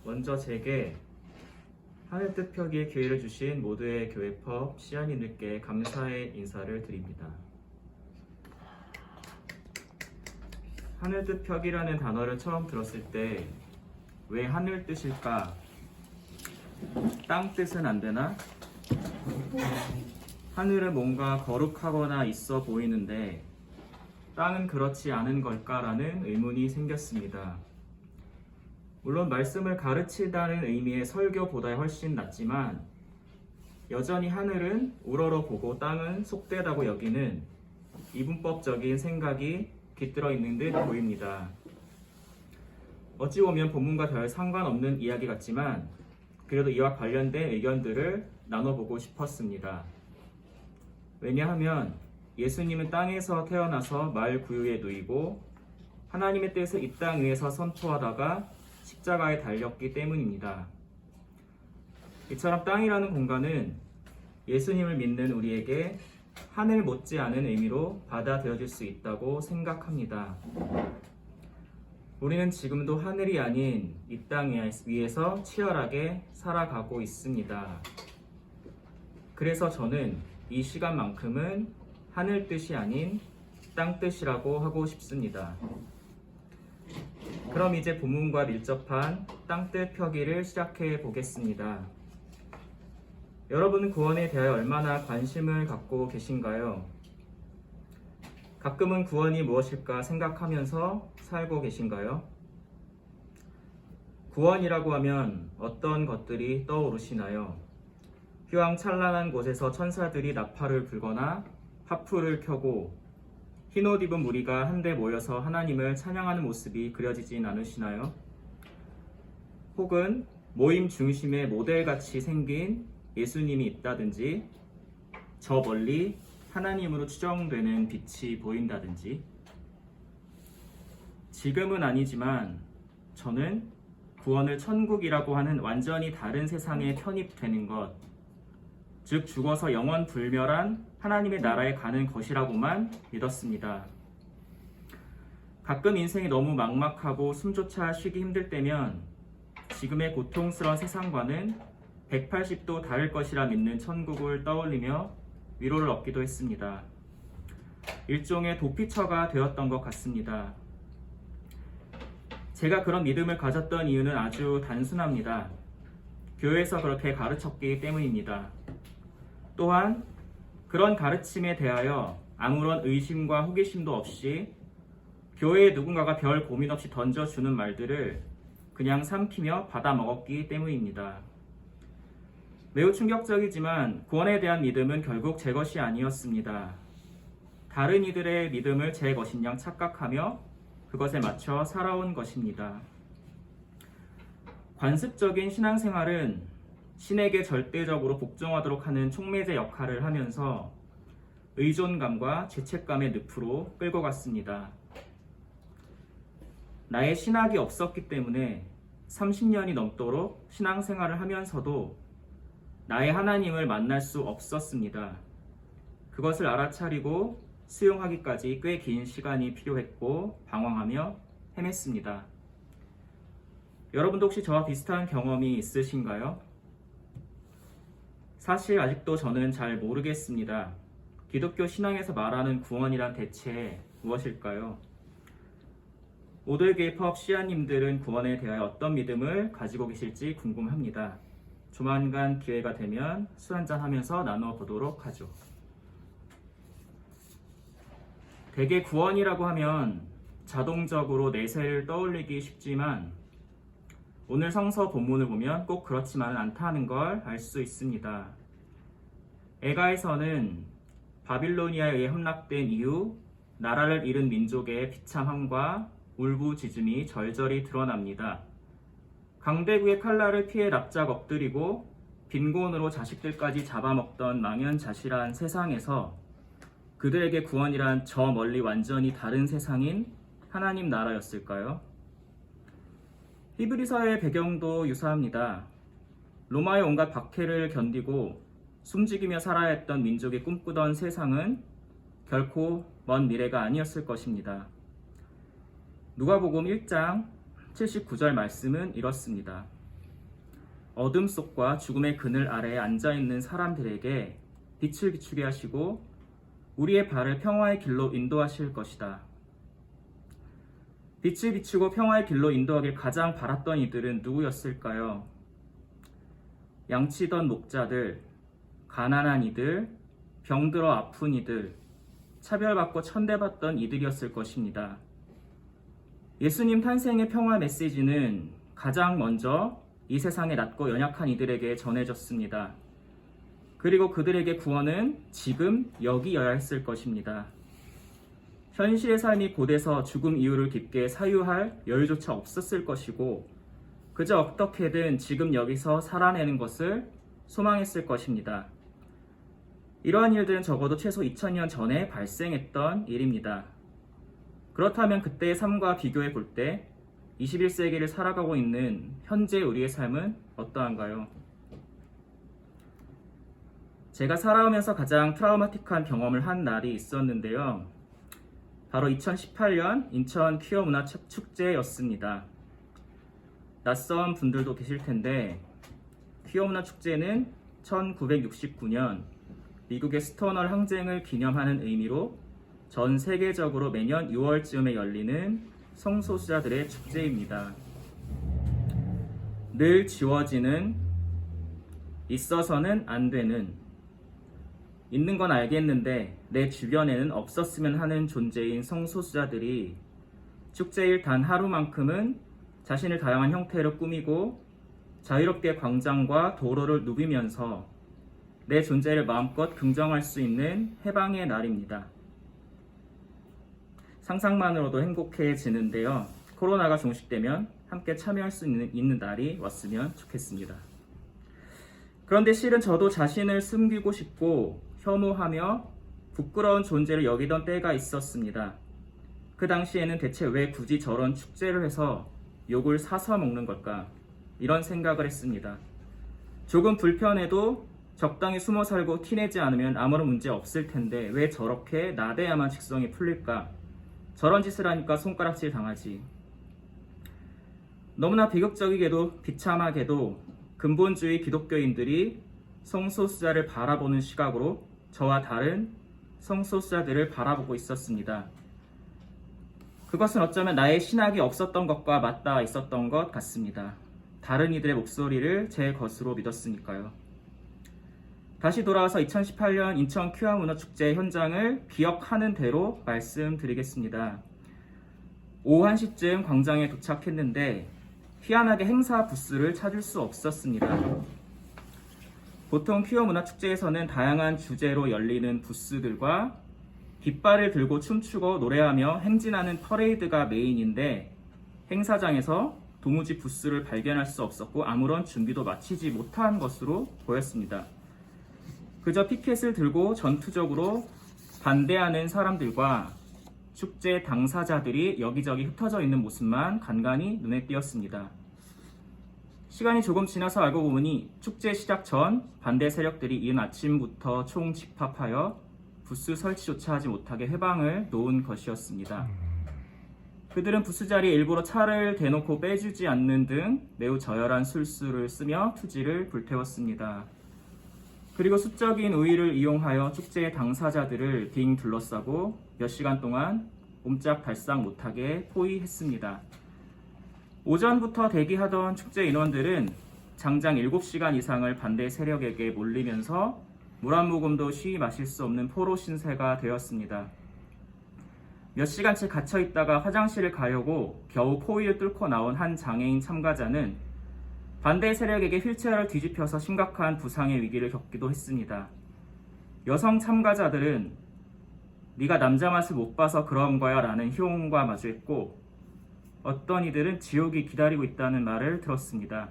먼저 제게 하늘 뜻 펴기의 기회를 주신 모두의 교회법 시안인들께 감사의 인사를 드립니다. 하늘 뜻 펴기라는 단어를 처음 들었을 때 왜 하늘 뜻일까? 땅 뜻은 안 되나? 하늘은 뭔가 거룩하거나 있어 보이는데 땅은 그렇지 않은 걸까라는 의문이 생겼습니다. 물론 말씀을 가르치다는 의미의 설교보다 훨씬 낫지만 여전히 하늘은 우러러 보고 땅은 속되다고 여기는 이분법적인 생각이 깃들어 있는 듯 보입니다. 어찌 보면 본문과 별 상관없는 이야기 같지만 그래도 이와 관련된 의견들을 나눠보고 싶었습니다. 왜냐하면 예수님은 땅에서 태어나서 말 구유에 누이고 하나님의 뜻을 이 땅 위에서 선포하다가 십자가에 달렸기 때문입니다. 이처럼 땅이라는 공간은 예수님을 믿는 우리에게 하늘 못지않은 의미로 받아들여질 수 있다고 생각합니다. 우리는 지금도 하늘이 아닌 이 땅 위에서 치열하게 살아가고 있습니다. 그래서 저는 이 시간만큼은 하늘 뜻이 아닌 땅 뜻이라고 하고 싶습니다. 그럼 이제 본문과 밀접한 땅뜻 펴기를 시작해 보겠습니다. 여러분은 구원에 대하여 얼마나 관심을 갖고 계신가요? 가끔은 구원이 무엇일까 생각하면서 살고 계신가요? 구원이라고 하면 어떤 것들이 떠오르시나요? 휘황찬란한 곳에서 천사들이 나팔을 불거나 하프를 켜고 흰옷 입은 무리가 한데 모여서 하나님을 찬양하는 모습이 그려지진 않으시나요? 혹은 모임 중심의 모델같이 생긴 예수님이 있다든지 저 멀리 하나님으로 추정되는 빛이 보인다든지 지금은 아니지만 저는 구원을 천국이라고 하는 완전히 다른 세상에 편입되는 것, 즉 죽어서 영원 불멸한 하나님의 나라에 가는 것이라고만 믿었습니다. 가끔 인생이 너무 막막하고 숨조차 쉬기 힘들 때면 지금의 고통스러운 세상과는 180도 다를 것이라 믿는 천국을 떠올리며 위로를 얻기도 했습니다. 일종의 도피처가 되었던 것 같습니다. 제가 그런 믿음을 가졌던 이유는 아주 단순합니다. 교회에서 그렇게 가르쳤기 때문입니다. 또한 그런 가르침에 대하여 아무런 의심과 호기심도 없이 교회에 누군가가 별 고민 없이 던져주는 말들을 그냥 삼키며 받아먹었기 때문입니다. 매우 충격적이지만 구원에 대한 믿음은 결국 제 것이 아니었습니다. 다른 이들의 믿음을 제 것인 양 착각하며 그것에 맞춰 살아온 것입니다. 관습적인 신앙생활은 신에게 절대적으로 복종하도록 하는 촉매제 역할을 하면서 의존감과 죄책감의 늪으로 끌고 갔습니다. 나의 신학이 없었기 때문에 30년이 넘도록 신앙생활을 하면서도 나의 하나님을 만날 수 없었습니다. 그것을 알아차리고 수용하기까지 꽤 긴 시간이 필요했고 방황하며 헤맸습니다. 여러분도 혹시 저와 비슷한 경험이 있으신가요? 사실 아직도 저는 잘 모르겠습니다. 기독교 신앙에서 말하는 구원이란 대체 무엇일까요? 모두의 법 시아님들은 구원에 대하여 어떤 믿음을 가지고 계실지 궁금합니다. 조만간 기회가 되면 술 한잔 하면서 나눠보도록 하죠. 대개 구원이라고 하면 자동적으로 내세를 떠올리기 쉽지만 오늘 성서 본문을 보면 꼭 그렇지만은 않다는 걸 알 수 있습니다. 에가에서는 바빌로니아에 의해 함락된 이후 나라를 잃은 민족의 비참함과 울부짖음이 절절히 드러납니다. 강대국의 칼날을 피해 납작 엎드리고 빈곤으로 자식들까지 잡아먹던 망연자실한 세상에서 그들에게 구원이란 저 멀리 완전히 다른 세상인 하나님 나라였을까요? 히브리서의 배경도 유사합니다. 로마의 온갖 박해를 견디고 숨죽이며 살아야 했던 민족이 꿈꾸던 세상은 결코 먼 미래가 아니었을 것입니다. 누가복음 1장 79절 말씀은 이렇습니다. 어둠 속과 죽음의 그늘 아래에 앉아있는 사람들에게 빛을 비추게 하시고 우리의 발을 평화의 길로 인도하실 것이다. 빛을 비추고 평화의 길로 인도하길 가장 바랐던 이들은 누구였을까요? 양치던 목자들, 가난한 이들, 병들어 아픈 이들, 차별받고 천대받던 이들이었을 것입니다. 예수님 탄생의 평화 메시지는 가장 먼저 이 세상에 낮고 연약한 이들에게 전해졌습니다. 그리고 그들에게 구원은 지금 여기여야 했을 것입니다. 현실의 삶이 곧에서 죽음 이유를 깊게 사유할 여유조차 없었을 것이고 그저 어떻게든 지금 여기서 살아내는 것을 소망했을 것입니다. 이러한 일들은 적어도 최소 2000년 전에 발생했던 일입니다. 그렇다면 그때의 삶과 비교해 볼 때 21세기를 살아가고 있는 현재 우리의 삶은 어떠한가요? 제가 살아오면서 가장 트라우마틱한 경험을 한 날이 있었는데요. 바로 2018년 인천 퀴어 문화 축제였습니다. 낯선 분들도 계실 텐데 퀴어 문화 축제는 1969년 미국의 스토널 항쟁을 기념하는 의미로 전 세계적으로 매년 6월쯤에 열리는 성소수자들의 축제입니다. 늘 지워지는, 있어서는 안 되는, 있는 건 알겠는데 내 주변에는 없었으면 하는 존재인 성소수자들이 축제일 단 하루만큼은 자신을 다양한 형태로 꾸미고 자유롭게 광장과 도로를 누비면서 내 존재를 마음껏 긍정할 수 있는 해방의 날입니다. 상상만으로도 행복해지는데요. 코로나가 종식되면 함께 참여할 수 있는 날이 왔으면 좋겠습니다. 그런데 실은 저도 자신을 숨기고 싶고 혐오하며 부끄러운 존재를 여기던 때가 있었습니다. 그 당시에는 대체 왜 굳이 저런 축제를 해서 욕을 사서 먹는 걸까? 이런 생각을 했습니다. 조금 불편해도 적당히 숨어 살고 티내지 않으면 아무런 문제 없을 텐데 왜 저렇게 나대야만 직성이 풀릴까? 저런 짓을 하니까 손가락질 당하지. 너무나 비극적이게도 비참하게도 근본주의 기독교인들이 성소수자를 바라보는 시각으로 저와 다른 성소수자들을 바라보고 있었습니다. 그것은 어쩌면 나의 신학이 없었던 것과 맞닿아 있었던 것 같습니다. 다른 이들의 목소리를 제 것으로 믿었으니까요. 다시 돌아와서 2018년 인천 퀴어 문화 축제 현장을 기억하는 대로 말씀드리겠습니다. 오후 1시쯤 광장에 도착했는데 희한하게 행사 부스를 찾을 수 없었습니다. 보통 퀴어 문화 축제에서는 다양한 주제로 열리는 부스들과 깃발을 들고 춤추고 노래하며 행진하는 퍼레이드가 메인인데 행사장에서 도무지 부스를 발견할 수 없었고 아무런 준비도 마치지 못한 것으로 보였습니다. 그저 피켓을 들고 전투적으로 반대하는 사람들과 축제 당사자들이 여기저기 흩어져 있는 모습만 간간히 눈에 띄었습니다. 시간이 조금 지나서 알고 보니 축제 시작 전 반대 세력들이 이른 아침부터 총 집합하여 부스 설치조차 하지 못하게 해방을 놓은 것이었습니다. 그들은 부스 자리에 일부러 차를 대놓고 빼주지 않는 등 매우 저열한 술수를 쓰며 투지를 불태웠습니다. 그리고 수적인 우위를 이용하여 축제의 당사자들을 빙 둘러싸고 몇 시간 동안 옴짝달싹 못하게 포위했습니다. 오전부터 대기하던 축제 인원들은 장장 7시간 이상을 반대 세력에게 몰리면서 물 한 모금도 쉬이 마실 수 없는 포로 신세가 되었습니다. 몇 시간째 갇혀있다가 화장실을 가려고 겨우 포위를 뚫고 나온 한 장애인 참가자는 반대 세력에게 휠체어를 뒤집혀서 심각한 부상의 위기를 겪기도 했습니다. 여성 참가자들은 네가 남자 맛을 못 봐서 그런 거야 라는 희롱과 마주했고 어떤 이들은 지옥이 기다리고 있다는 말을 들었습니다.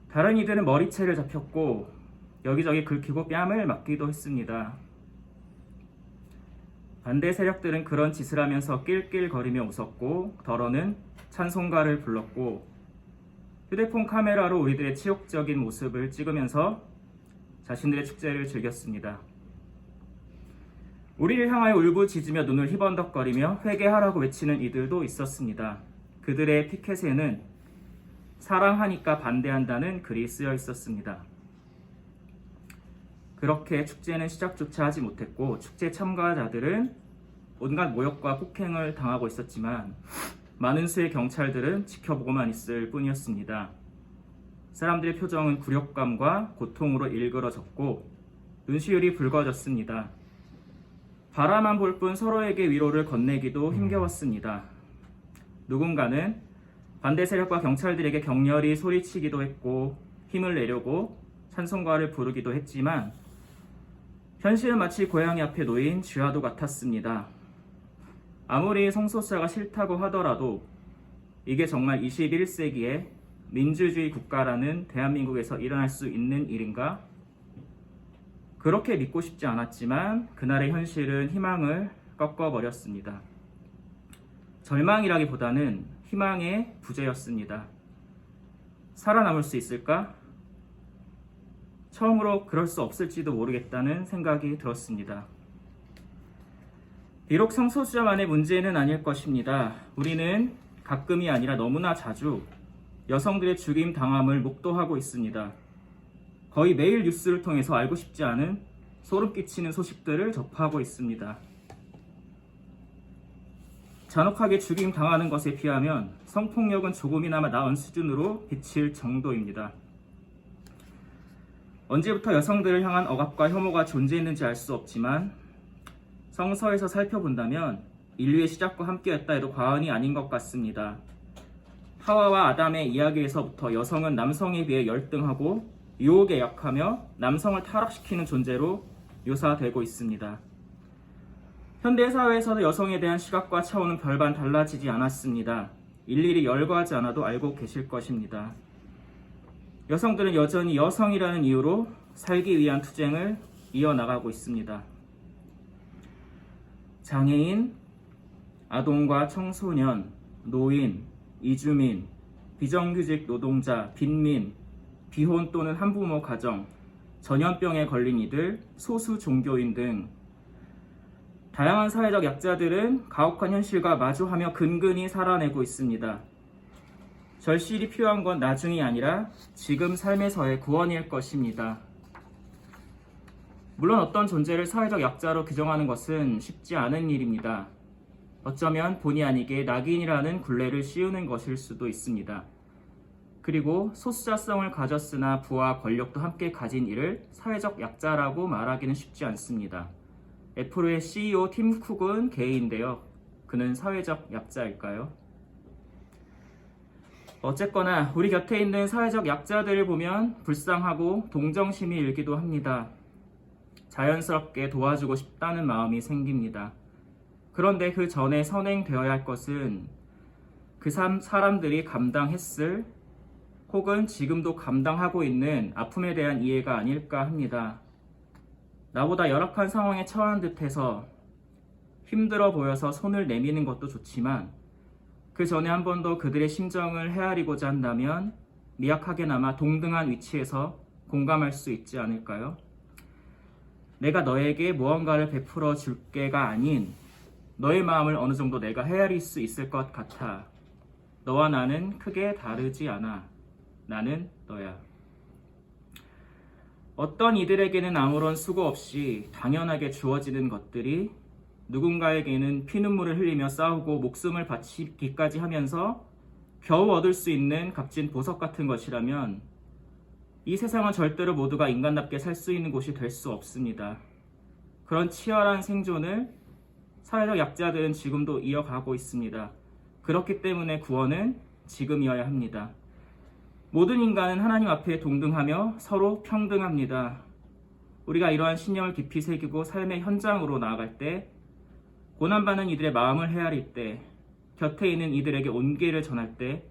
다른 이들은 머리채를 잡혔고 여기저기 긁히고 뺨을 맞기도 했습니다. 반대 세력들은 그런 짓을 하면서 낄낄거리며 웃었고 더러는 찬송가를 불렀고 휴대폰 카메라로 우리들의 치욕적인 모습을 찍으면서 자신들의 축제를 즐겼습니다. 우리를 향하여 울부짖으며 눈을 희번덕거리며 회개하라고 외치는 이들도 있었습니다. 그들의 피켓에는 사랑하니까 반대한다는 글이 쓰여 있었습니다. 그렇게 축제는 시작조차 하지 못했고 축제 참가자들은 온갖 모욕과 폭행을 당하고 있었지만 많은 수의 경찰들은 지켜보고만 있을 뿐이었습니다. 사람들의 표정은 굴욕감과 고통으로 일그러졌고 눈시울이 붉어졌습니다. 바라만 볼 뿐 서로에게 위로를 건네기도 힘겨웠습니다. 누군가는 반대 세력과 경찰들에게 격렬히 소리치기도 했고 힘을 내려고 찬송가를 부르기도 했지만 현실은 마치 고양이 앞에 놓인 쥐와도 같았습니다. 아무리 성소수자가 싫다고 하더라도 이게 정말 21세기에 민주주의 국가라는 대한민국에서 일어날 수 있는 일인가? 그렇게 믿고 싶지 않았지만 그날의 현실은 희망을 꺾어버렸습니다. 절망이라기보다는 희망의 부재였습니다. 살아남을 수 있을까? 처음으로 그럴 수 없을지도 모르겠다는 생각이 들었습니다. 비록 성소수자만의 문제는 아닐 것입니다. 우리는 가끔이 아니라 너무나 자주 여성들의 죽임 당함을 목도하고 있습니다. 거의 매일 뉴스를 통해서 알고 싶지 않은 소름 끼치는 소식들을 접하고 있습니다. 잔혹하게 죽임 당하는 것에 비하면 성폭력은 조금이나마 나은 수준으로 비칠 정도입니다. 언제부터 여성들을 향한 억압과 혐오가 존재했는지 알 수 없지만 성서에서 살펴본다면 인류의 시작과 함께였다 해도 과언이 아닌 것 같습니다. 하와와 아담의 이야기에서부터 여성은 남성에 비해 열등하고 유혹에 약하며 남성을 타락시키는 존재로 묘사되고 있습니다. 현대 사회에서도 여성에 대한 시각과 차원은 별반 달라지지 않았습니다. 일일이 열거하지 않아도 알고 계실 것입니다. 여성들은 여전히 여성이라는 이유로 살기 위한 투쟁을 이어나가고 있습니다. 장애인, 아동과 청소년, 노인, 이주민, 비정규직 노동자, 빈민, 비혼 또는 한부모 가정, 전염병에 걸린 이들, 소수 종교인 등 다양한 사회적 약자들은 가혹한 현실과 마주하며 근근히 살아내고 있습니다. 절실히 필요한 건 나중이 아니라 지금 삶에서의 구원일 것입니다. 물론 어떤 존재를 사회적 약자로 규정하는 것은 쉽지 않은 일입니다. 어쩌면 본의 아니게 낙인이라는 굴레를 씌우는 것일 수도 있습니다. 그리고 소수자성을 가졌으나 부와 권력도 함께 가진 이를 사회적 약자라고 말하기는 쉽지 않습니다. 애플의 CEO 팀 쿡은 게이인데요. 그는 사회적 약자일까요? 어쨌거나 우리 곁에 있는 사회적 약자들을 보면 불쌍하고 동정심이 일기도 합니다. 자연스럽게 도와주고 싶다는 마음이 생깁니다. 그런데 그 전에 선행되어야 할 것은 그 사람들이 감당했을 혹은 지금도 감당하고 있는 아픔에 대한 이해가 아닐까 합니다. 나보다 열악한 상황에 처한 듯해서 힘들어 보여서 손을 내미는 것도 좋지만 그 전에 한 번 더 그들의 심정을 헤아리고자 한다면 미약하게나마 동등한 위치에서 공감할 수 있지 않을까요? 내가 너에게 무언가를 베풀어 줄게가 아닌 너의 마음을 어느 정도 내가 헤아릴 수 있을 것 같아. 너와 나는 크게 다르지 않아. 나는 너야. 어떤 이들에게는 아무런 수고 없이 당연하게 주어지는 것들이 누군가에게는 피눈물을 흘리며 싸우고 목숨을 바치기까지 하면서 겨우 얻을 수 있는 값진 보석 같은 것이라면 이 세상은 절대로 모두가 인간답게 살 수 있는 곳이 될 수 없습니다. 그런 치열한 생존을 사회적 약자들은 지금도 이어가고 있습니다. 그렇기 때문에 구원은 지금이어야 합니다. 모든 인간은 하나님 앞에 동등하며 서로 평등합니다. 우리가 이러한 신념을 깊이 새기고 삶의 현장으로 나아갈 때, 고난받는 이들의 마음을 헤아릴 때, 곁에 있는 이들에게 온기를 전할 때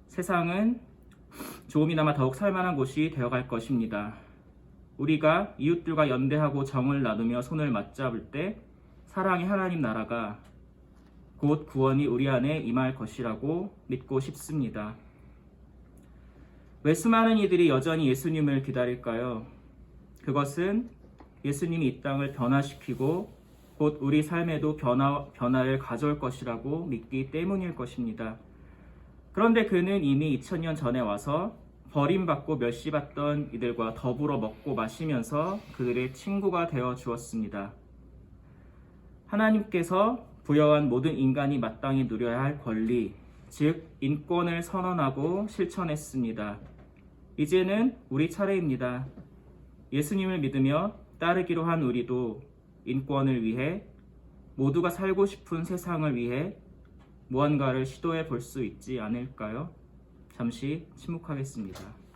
세상은 조금이나마 더욱 살만한 곳이 되어갈 것입니다. 우리가 이웃들과 연대하고 정을 나누며 손을 맞잡을 때 사랑의 하나님 나라가 곧 구원이 우리 안에 임할 것이라고 믿고 싶습니다. 왜 수많은 이들이 여전히 예수님을 기다릴까요? 그것은 예수님이 이 땅을 변화시키고 곧 우리 삶에도 변화를 가져올 것이라고 믿기 때문일 것입니다. 그런데 그는 이미 2000년 전에 와서 버림받고 멸시받던 이들과 더불어 먹고 마시면서 그들의 친구가 되어 주었습니다. 하나님께서 부여한 모든 인간이 마땅히 누려야 할 권리, 즉 인권을 선언하고 실천했습니다. 이제는 우리 차례입니다. 예수님을 믿으며 따르기로 한 우리도 인권을 위해, 모두가 살고 싶은 세상을 위해 무언가를 시도해 볼 수 있지 않을까요? 잠시 침묵하겠습니다.